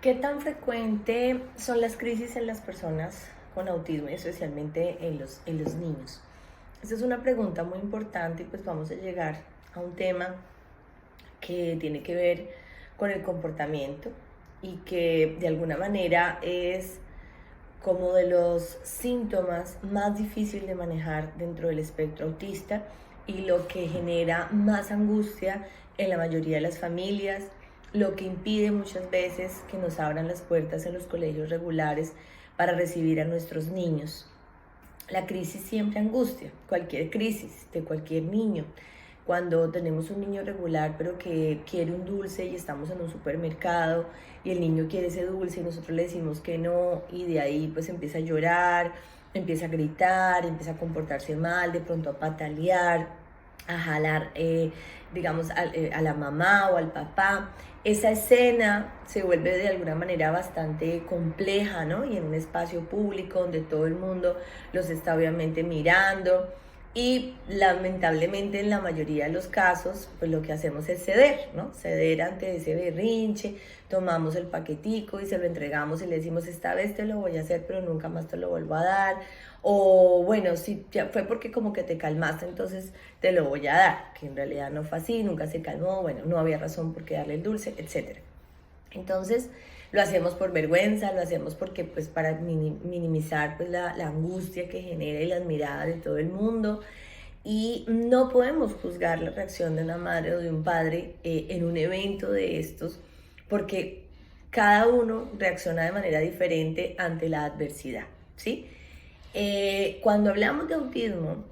¿Qué tan frecuente son las crisis en las personas con autismo y especialmente en los niños? Esta es una pregunta muy importante y pues vamos a llegar a un tema que tiene que ver con el comportamiento y que de alguna manera es como de los síntomas más difíciles de manejar dentro del espectro autista y lo que genera más angustia en la mayoría de las familias, lo que impide muchas veces que nos abran las puertas en los colegios regulares para recibir a nuestros niños. La crisis siempre angustia, cualquier crisis de cualquier niño. Cuando tenemos un niño regular pero que quiere un dulce y estamos en un supermercado y el niño quiere ese dulce y nosotros le decimos que no y de ahí pues empieza a llorar, empieza a gritar, empieza a comportarse mal, de pronto a patalear, a jalar, digamos, a la mamá o al papá. Esa escena se vuelve de alguna manera bastante compleja, ¿no? Y en un espacio público donde todo el mundo los está obviamente mirando. Y lamentablemente en la mayoría de los casos, pues lo que hacemos es ceder, ¿no? Ceder ante ese berrinche, tomamos el paquetico y se lo entregamos y le decimos, esta vez te lo voy a hacer, pero nunca más te lo vuelvo a dar. O bueno, si ya fue porque como que te calmaste, entonces te lo voy a dar, que en realidad no fue así, nunca se calmó, bueno, no había razón por qué darle el dulce, etcétera. Entonces lo hacemos por vergüenza, lo hacemos porque pues para minimizar pues la angustia que genera y las miradas de todo el mundo. Y no podemos juzgar la reacción de una madre o de un padre en un evento de estos porque cada uno reacciona de manera diferente ante la adversidad, ¿sí? Cuando hablamos de autismo,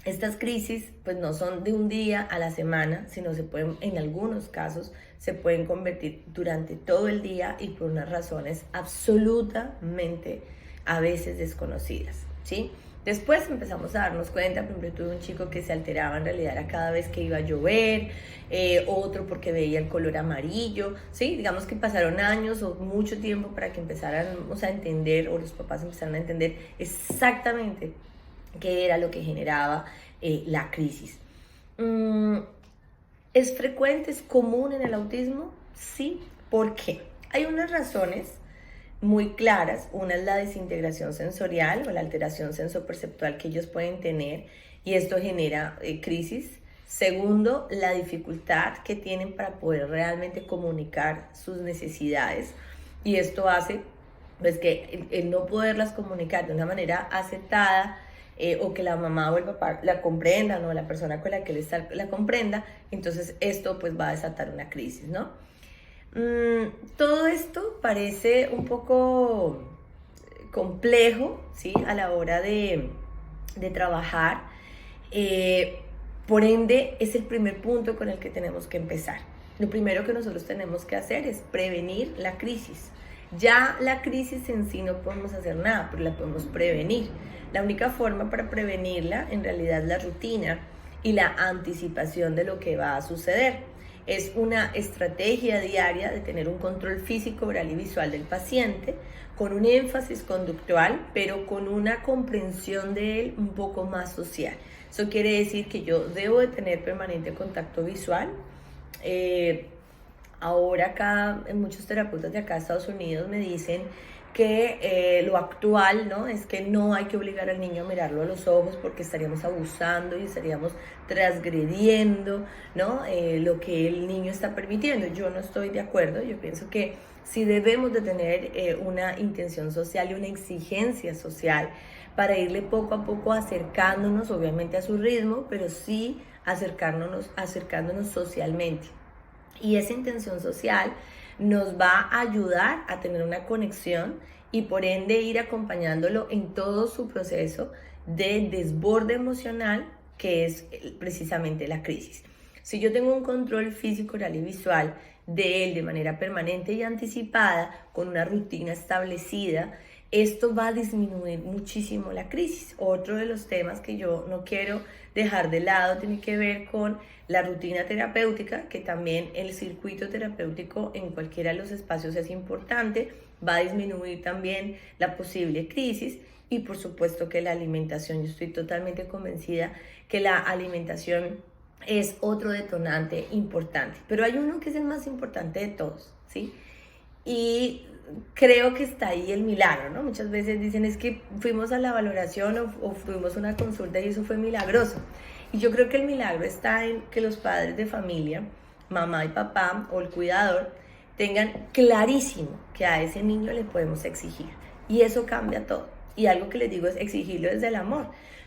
estas crisis pues no son de un día a la semana, sino se pueden, en algunos casos, se pueden convertir durante todo el día y por unas razones absolutamente a veces desconocidas, ¿sí? Después empezamos a darnos cuenta, por ejemplo, tuve un chico que se alteraba en realidad era cada vez que iba a llover, otro porque veía el color amarillo, ¿sí? Digamos que pasaron años o mucho tiempo para que empezáramos a entender, o los papás empezaron a entender exactamente qué era lo que generaba la crisis. Mm, ¿Es frecuente, es común en el autismo? Sí. ¿Por qué? Hay unas razones muy claras. Una es la desintegración sensorial o la alteración sensoperceptual que ellos pueden tener y esto genera crisis. Segundo, la dificultad que tienen para poder realmente comunicar sus necesidades y esto hace pues que el no poderlas comunicar de una manera aceptada o que la mamá o el papá la comprendan o la persona con la que él está la comprenda, entonces esto pues va a desatar una crisis, ¿no? Todo esto parece un poco complejo, ¿sí? A la hora de trabajar. Eh, por ende, es el primer punto con el que tenemos que empezar. Lo primero que nosotros tenemos que hacer es prevenir la crisis. Ya la crisis en sí no podemos hacer nada, pero la podemos prevenir. La única forma para prevenirla en realidad es la rutina y la anticipación de lo que va a suceder. Es una estrategia diaria de tener un control físico, oral y visual del paciente, con un énfasis conductual, pero con una comprensión de él un poco más social. Eso quiere decir que yo debo de tener permanente contacto visual. Ahora acá, muchos terapeutas de acá de Estados Unidos me dicen que lo actual, ¿no? Es que no hay que obligar al niño a mirarlo a los ojos porque estaríamos abusando y estaríamos transgrediendo, ¿no? Lo que el niño está permitiendo. Yo no estoy de acuerdo, yo pienso que sí debemos de tener una intención social y una exigencia social para irle poco a poco acercándonos, obviamente a su ritmo, pero sí acercándonos socialmente. Y esa intención social nos va a ayudar a tener una conexión y por ende ir acompañándolo en todo su proceso de desborde emocional que es precisamente la crisis. Si yo tengo un control físico, oral y visual de él de manera permanente y anticipada, con una rutina establecida, esto va a disminuir muchísimo la crisis. Otro de los temas que yo no quiero dejar de lado tiene que ver con la rutina terapéutica, que también el circuito terapéutico en cualquiera de los espacios es importante, va a disminuir también la posible crisis y por supuesto que la alimentación, yo estoy totalmente convencida que la alimentación es otro detonante importante, pero hay uno que es el más importante de todos, ¿sí? Y creo que está ahí el milagro, ¿no? Muchas veces dicen es que fuimos a la valoración o fuimos a una consulta y eso fue milagroso. Y yo creo que el milagro está en que los padres de familia, mamá y papá o el cuidador, tengan clarísimo que a ese niño le podemos exigir. Y eso cambia todo. Y algo que les digo es exigirlo desde el amor.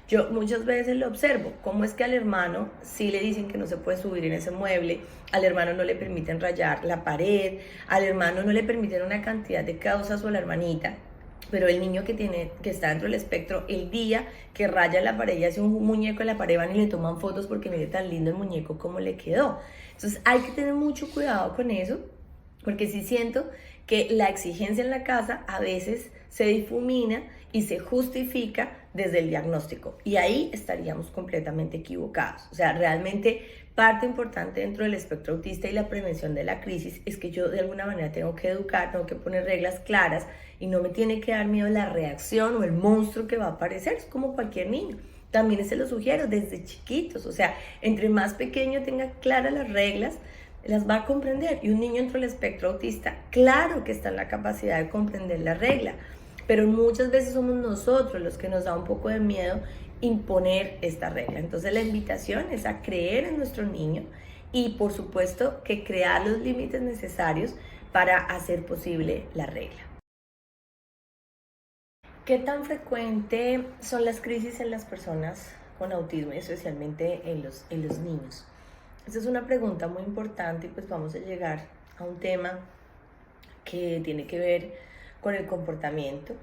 Yo muchas veces lo observo, cómo es que al hermano sí le dicen que no se puede subir en ese mueble, al hermano no le permiten rayar la pared, al hermano no le permiten una cantidad de cosas o a la hermanita, pero el niño que está dentro del espectro, el día que raya la pared y hace un muñeco en la pared van y le toman fotos porque mire tan lindo el muñeco como le quedó. Entonces hay que tener mucho cuidado con eso, porque sí siento que la exigencia en la casa a veces se difumina y se justifica desde el diagnóstico. Y ahí estaríamos completamente equivocados. O sea, realmente parte importante dentro del espectro autista y la prevención de la crisis es que yo de alguna manera tengo que educar, tengo que poner reglas claras y no me tiene que dar miedo la reacción o el monstruo que va a aparecer. Es como cualquier niño. También se lo sugiero desde chiquitos. O sea, entre más pequeño tenga claras las reglas, las va a comprender. Y un niño dentro del espectro autista, claro que está en la capacidad de comprender la regla, pero muchas veces somos nosotros los que nos da un poco de miedo imponer esta regla. Entonces la invitación es a creer en nuestro niño y por supuesto que crear los límites necesarios para hacer posible la regla. ¿Qué tan frecuente son las crisis en las personas con autismo y especialmente en los niños? Esa es una pregunta muy importante y pues vamos a llegar a un tema que tiene que ver con el comportamiento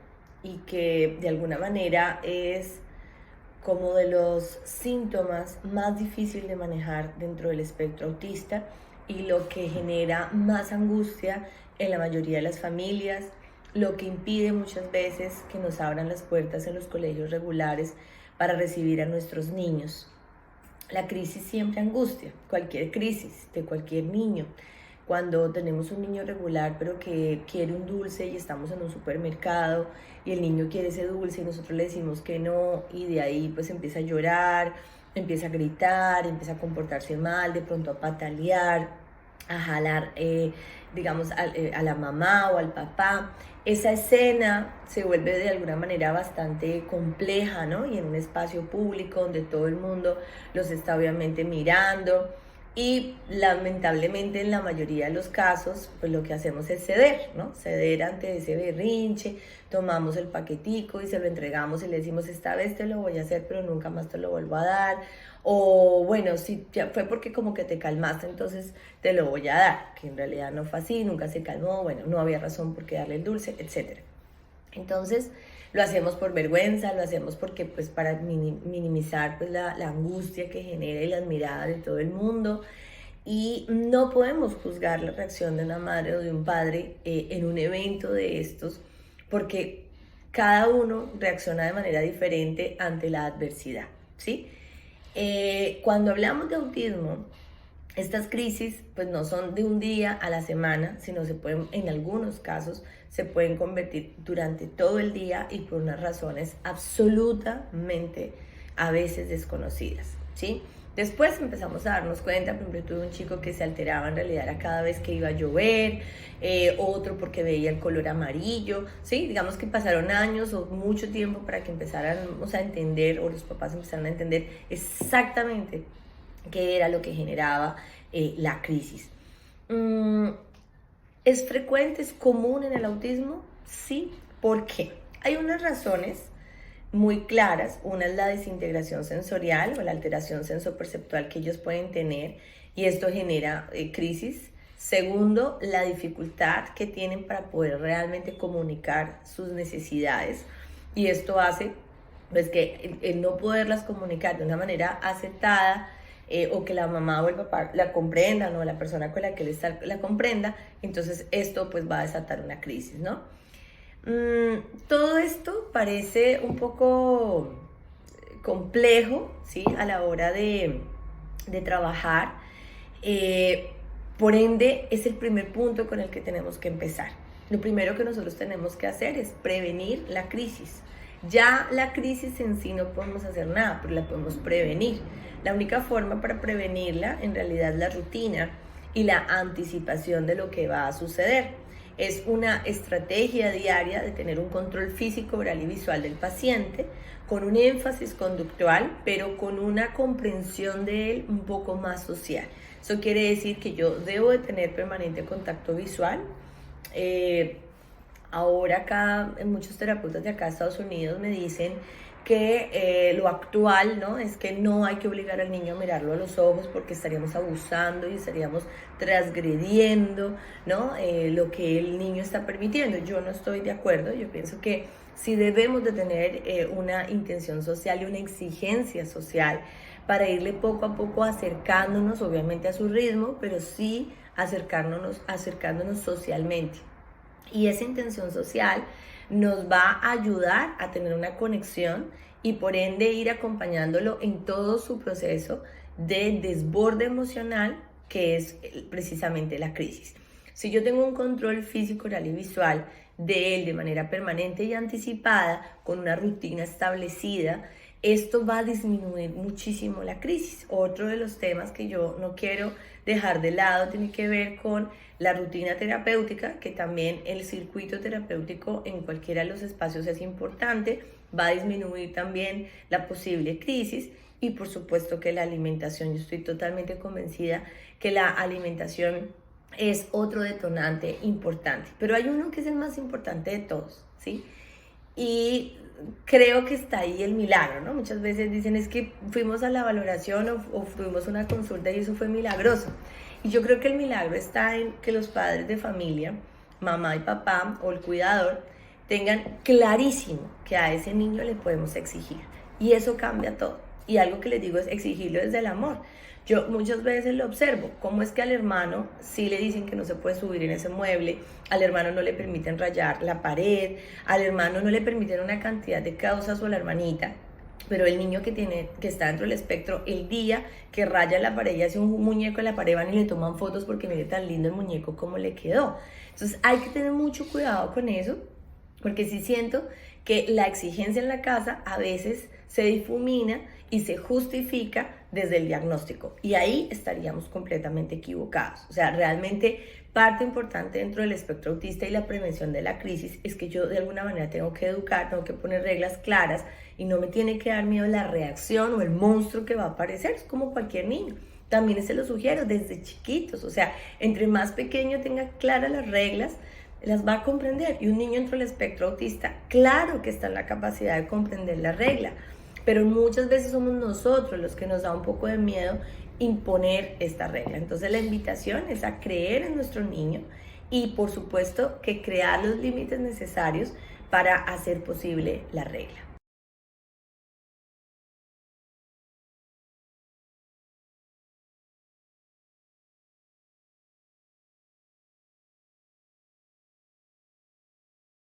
y que de alguna manera es como de los síntomas más difíciles de manejar dentro del espectro autista y lo que genera más angustia en la mayoría de las familias, lo que impide muchas veces que nos abran las puertas en los colegios regulares para recibir a nuestros niños. La crisis siempre angustia, cualquier crisis de cualquier niño. Cuando tenemos un niño regular pero que quiere un dulce y estamos en un supermercado y el niño quiere ese dulce y nosotros le decimos que no y de ahí pues empieza a llorar, empieza a gritar, empieza a comportarse mal, de pronto a patalear, a jalar digamos a la mamá o al papá. Esa escena se vuelve de alguna manera bastante compleja, ¿no? Y en un espacio público donde todo el mundo los está obviamente mirando. Y lamentablemente en la mayoría de los casos, pues lo que hacemos es ceder, ¿no? Ceder ante ese berrinche, tomamos el paquetico y se lo entregamos y le decimos, esta vez te lo voy a hacer, pero nunca más te lo vuelvo a dar. O bueno, si ya fue porque como que te calmaste, entonces te lo voy a dar, que en realidad no fue así, nunca se calmó, bueno, no había razón por qué darle el dulce, etc. Entonces lo hacemos por vergüenza, lo hacemos porque pues para minimizar pues la angustia que genera y las miradas de todo el mundo. Y no podemos juzgar la reacción de una madre o de un padre en un evento de estos, porque cada uno reacciona de manera diferente ante la adversidad, ¿sí? Cuando hablamos de autismo, estas crisis pues no son de un día a la semana, sino se pueden, en algunos casos, se pueden convertir durante todo el día y por unas razones absolutamente a veces desconocidas, ¿sí? Después empezamos a darnos cuenta, por ejemplo, tuve un chico que se alteraba en realidad era cada vez que iba a llover, otro porque veía el color amarillo, ¿sí? Digamos que pasaron años o mucho tiempo para que empezáramos a entender, o los papás empezaron a entender exactamente qué era lo que generaba la crisis. ¿Es frecuente, es común en el autismo? Sí. ¿Por qué? Hay unas razones muy claras. Una es la desintegración sensorial o la alteración sensoperceptual que ellos pueden tener y esto genera crisis. Segundo, la dificultad que tienen para poder realmente comunicar sus necesidades y esto hace pues que el no poderlas comunicar de una manera aceptada o que la mamá o el papá la comprendan o la persona con la que él está la comprenda, entonces esto pues va a desatar una crisis, ¿no? Todo esto parece un poco complejo, ¿sí? A la hora de trabajar, por ende es el primer punto con el que tenemos que empezar. Lo primero que nosotros tenemos que hacer es prevenir la crisis. Ya la crisis en sí no podemos hacer nada, pero la podemos prevenir. La única forma para prevenirla en realidad es la rutina y la anticipación de lo que va a suceder. es una estrategia diaria de tener un control físico, oral y visual del paciente, con un énfasis conductual, pero con una comprensión de él un poco más social. Eso quiere decir que yo debo de tener permanente contacto visual. Ahora acá, muchos terapeutas de acá de Estados Unidos me dicen que lo actual, ¿no?, es que no hay que obligar al niño a mirarlo a los ojos porque estaríamos abusando y estaríamos transgrediendo, ¿no?, lo que el niño está permitiendo. Yo no estoy de acuerdo. Yo pienso que sí debemos de tener una intención social y una exigencia social para irle poco a poco acercándonos, obviamente a su ritmo, pero sí acercándonos socialmente. Y esa intención social nos va a ayudar a tener una conexión y por ende ir acompañándolo en todo su proceso de desborde emocional, que es precisamente la crisis. Si yo tengo un control físico, oral y visual de él de manera permanente y anticipada, con una rutina establecida, esto va a disminuir muchísimo la crisis. Otro de los temas que yo no quiero dejar de lado tiene que ver con la rutina terapéutica, que también el circuito terapéutico en cualquiera de los espacios es importante, va a disminuir también la posible crisis. Y por supuesto que la alimentación, yo estoy totalmente convencida que la alimentación es otro detonante importante, pero hay uno que es el más importante de todos, ¿sí? Y creo que está ahí el milagro, ¿no? Muchas veces dicen es que fuimos a la valoración o fuimos a una consulta y eso fue milagroso. Y yo creo que el milagro está en que los padres de familia, mamá y papá o el cuidador, tengan clarísimo que a ese niño le podemos exigir. Y eso cambia todo. Y algo que les digo es exigirlo desde el amor. Yo muchas veces lo observo, cómo es que al hermano sí le dicen que no se puede subir en ese mueble, al hermano no le permiten rayar la pared, al hermano no le permiten una cantidad de cosas o a la hermanita, pero el niño que está dentro del espectro, el día que raya la pared y hace un muñeco en la pared, van y le toman fotos porque mire tan lindo el muñeco como le quedó. Entonces hay que tener mucho cuidado con eso, porque sí siento que la exigencia en la casa a veces se difumina y se justifica desde el diagnóstico, y ahí estaríamos completamente equivocados. O sea, realmente parte importante dentro del espectro autista y la prevención de la crisis es que yo de alguna manera tengo que educar, tengo que poner reglas claras y no me tiene que dar miedo la reacción o el monstruo que va a aparecer. Es como cualquier niño. También se lo sugiero desde chiquitos. O sea, entre más pequeño tenga claras las reglas, las va a comprender. Y un niño dentro del espectro autista, claro que está en la capacidad de comprender la regla, pero muchas veces somos nosotros los que nos da un poco de miedo imponer esta regla. Entonces la invitación es a creer en nuestro niño y por supuesto que crear los límites necesarios para hacer posible la regla.